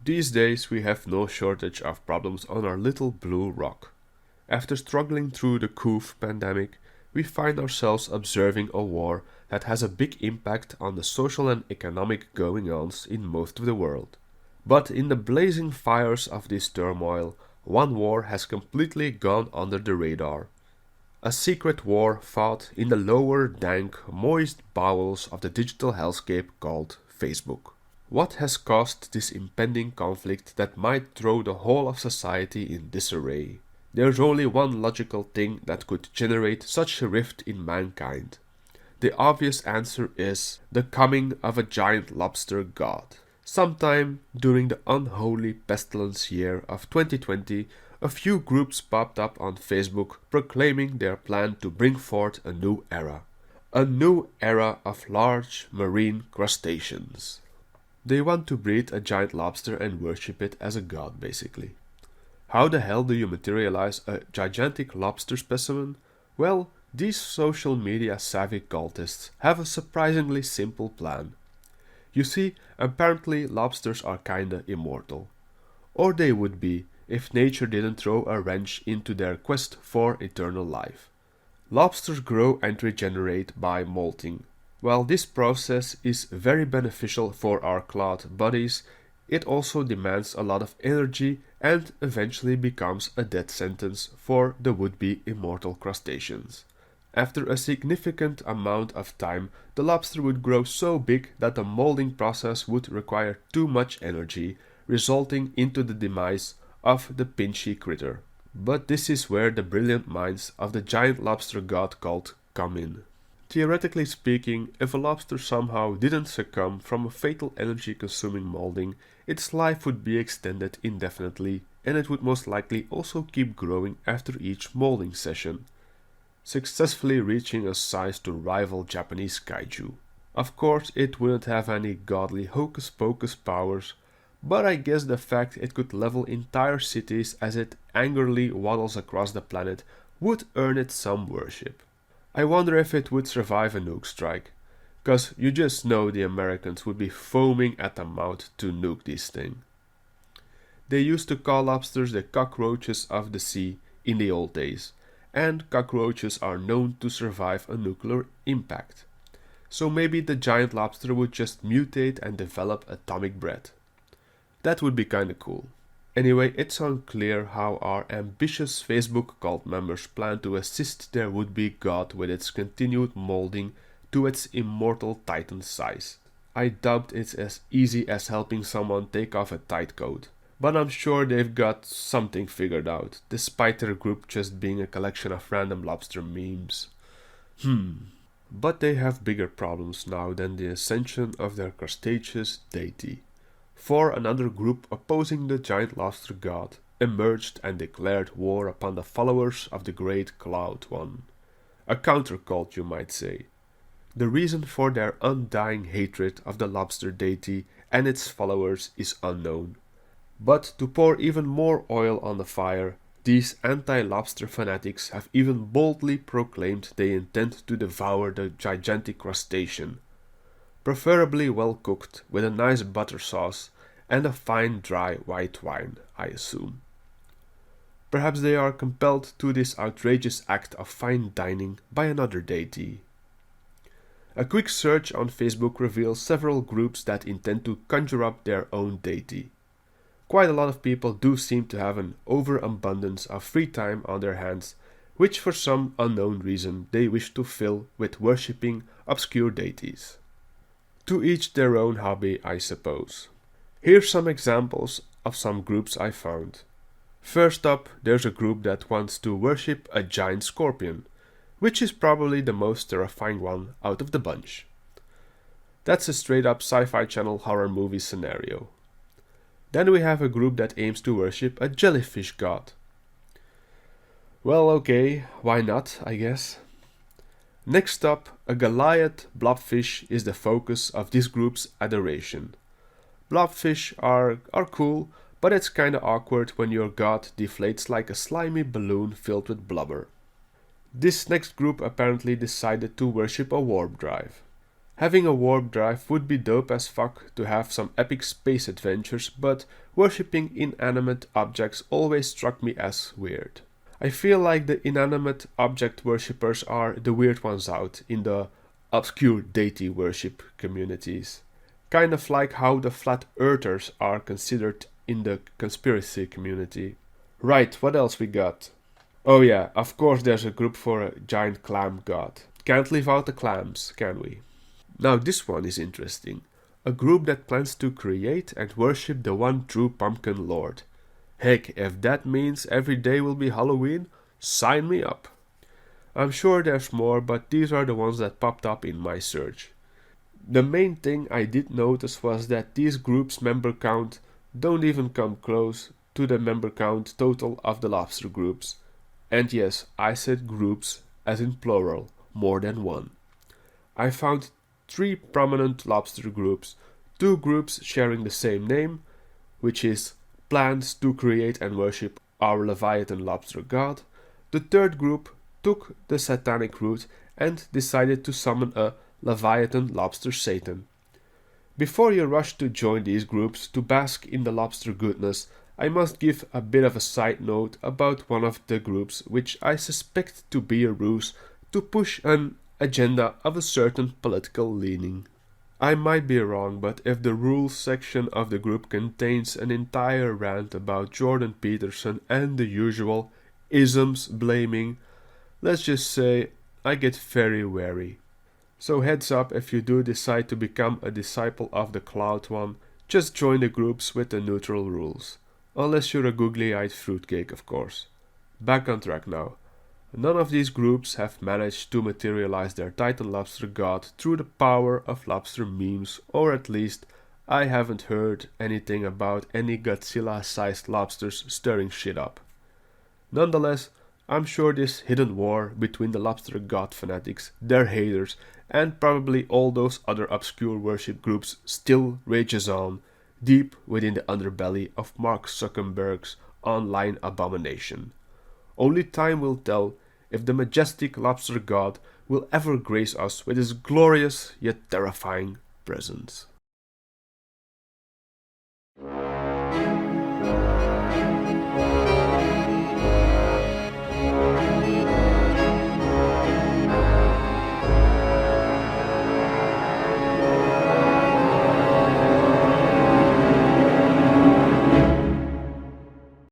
These days we have no shortage of problems on our little blue rock. After struggling through the COVID pandemic, we find ourselves observing a war that has a big impact on the social and economic going-ons in most of the world. But in the blazing fires of this turmoil, one war has completely gone under the radar. A secret war fought in the lower, dank, moist bowels of the digital hellscape called Facebook. What has caused this impending conflict that might throw the whole of society in disarray? There's only one logical thing that could generate such a rift in mankind. The obvious answer is the coming of a giant lobster god. Sometime during the unholy pestilence year of 2020, a few groups popped up on Facebook proclaiming their plan to bring forth a new era. A new era of large marine crustaceans. They want to breed a giant lobster and worship it as a god, basically. How the hell do you materialize a gigantic lobster specimen? Well, these social media savvy cultists have a surprisingly simple plan. You see, apparently lobsters are kinda immortal. Or they would be, if nature didn't throw a wrench into their quest for eternal life. Lobsters grow and regenerate by molting. While this process is very beneficial for our clawed bodies, it also demands a lot of energy and eventually becomes a death sentence for the would-be immortal crustaceans. After a significant amount of time, the lobster would grow so big that the molding process would require too much energy, resulting into the demise of the pinchy critter. But this is where the brilliant minds of the giant lobster god cult come in. Theoretically speaking, if a lobster somehow didn't succumb from a fatal energy-consuming molding, its life would be extended indefinitely, and it would most likely also keep growing after each molding session, successfully reaching a size to rival Japanese kaiju. Of course, it wouldn't have any godly hocus-pocus powers, but I guess the fact it could level entire cities as it angrily waddles across the planet would earn it some worship. I wonder if it would survive a nuke strike, cause you just know the Americans would be foaming at the mouth to nuke this thing. They used to call lobsters the cockroaches of the sea in the old days, and cockroaches are known to survive a nuclear impact. So maybe the giant lobster would just mutate and develop atomic breath. That would be kinda cool. Anyway, it's unclear how our ambitious Facebook cult members plan to assist their would-be god with its continued molding to its immortal titan size. I doubt it's as easy as helping someone take off a tight coat. But I'm sure they've got something figured out, despite their group just being a collection of random lobster memes. But they have bigger problems now than the ascension of their crustaceous deity. For another group opposing the giant lobster god emerged and declared war upon the followers of the Great Cloud One. A counter-cult, you might say. The reason for their undying hatred of the lobster deity and its followers is unknown. But to pour even more oil on the fire, these anti-lobster fanatics have even boldly proclaimed they intend to devour the gigantic crustacean, preferably well cooked with a nice butter sauce and a fine dry white wine, I assume. Perhaps they are compelled to this outrageous act of fine dining by another deity. A quick search on Facebook reveals several groups that intend to conjure up their own deity. Quite a lot of people do seem to have an overabundance of free time on their hands, which for some unknown reason they wish to fill with worshipping obscure deities. To each their own hobby, I suppose. Here's some examples of some groups I found. First up, there's a group that wants to worship a giant scorpion, which is probably the most terrifying one out of the bunch. That's a straight up Sci-Fi Channel horror movie scenario. Then we have a group that aims to worship a jellyfish god. Well, okay, why not, I guess. Next up, a Goliath blobfish is the focus of this group's adoration. Blobfish are cool, but it's kinda awkward when your god deflates like a slimy balloon filled with blubber. This next group apparently decided to worship a warp drive. Having a warp drive would be dope as fuck to have some epic space adventures, but worshipping inanimate objects always struck me as weird. I feel like the inanimate object worshippers are the weird ones out in the obscure deity worship communities. Kind of like how the flat earthers are considered in the conspiracy community. Right, what else we got? Oh yeah, of course there's a group for a giant clam god. Can't leave out the clams, can we? Now this one is interesting. A group that plans to create and worship the one true pumpkin lord. Heck, if that means every day will be Halloween, sign me up. I'm sure there's more, but these are the ones that popped up in my search. The main thing I did notice was that these groups' member count don't even come close to the member count total of the lobster groups. And yes, I said groups as in plural, more than one. I found 3 prominent lobster groups, 2 groups sharing the same name, which is plans to create and worship our Leviathan lobster god. The third group took the satanic route and decided to summon a Leviathan lobster Satan. Before you rush to join these groups to bask in the lobster goodness, I must give a bit of a side note about one of the groups, which I suspect to be a ruse to push an agenda of a certain political leaning. I might be wrong, but if the rules section of the group contains an entire rant about Jordan Peterson and the usual isms blaming, let's just say I get very wary. So heads up, if you do decide to become a disciple of the Cloud One, just join the groups with the neutral rules. Unless you're a googly-eyed fruitcake, of course. Back on track now. None of these groups have managed to materialize their Titan lobster god through the power of lobster memes, or at least I haven't heard anything about any Godzilla-sized lobsters stirring shit up. Nonetheless, I'm sure this hidden war between the lobster god fanatics, their haters, and probably all those other obscure worship groups still rages on, deep within the underbelly of Mark Zuckerberg's online abomination. Only time will tell if the majestic lobster god will ever grace us with his glorious yet terrifying presence.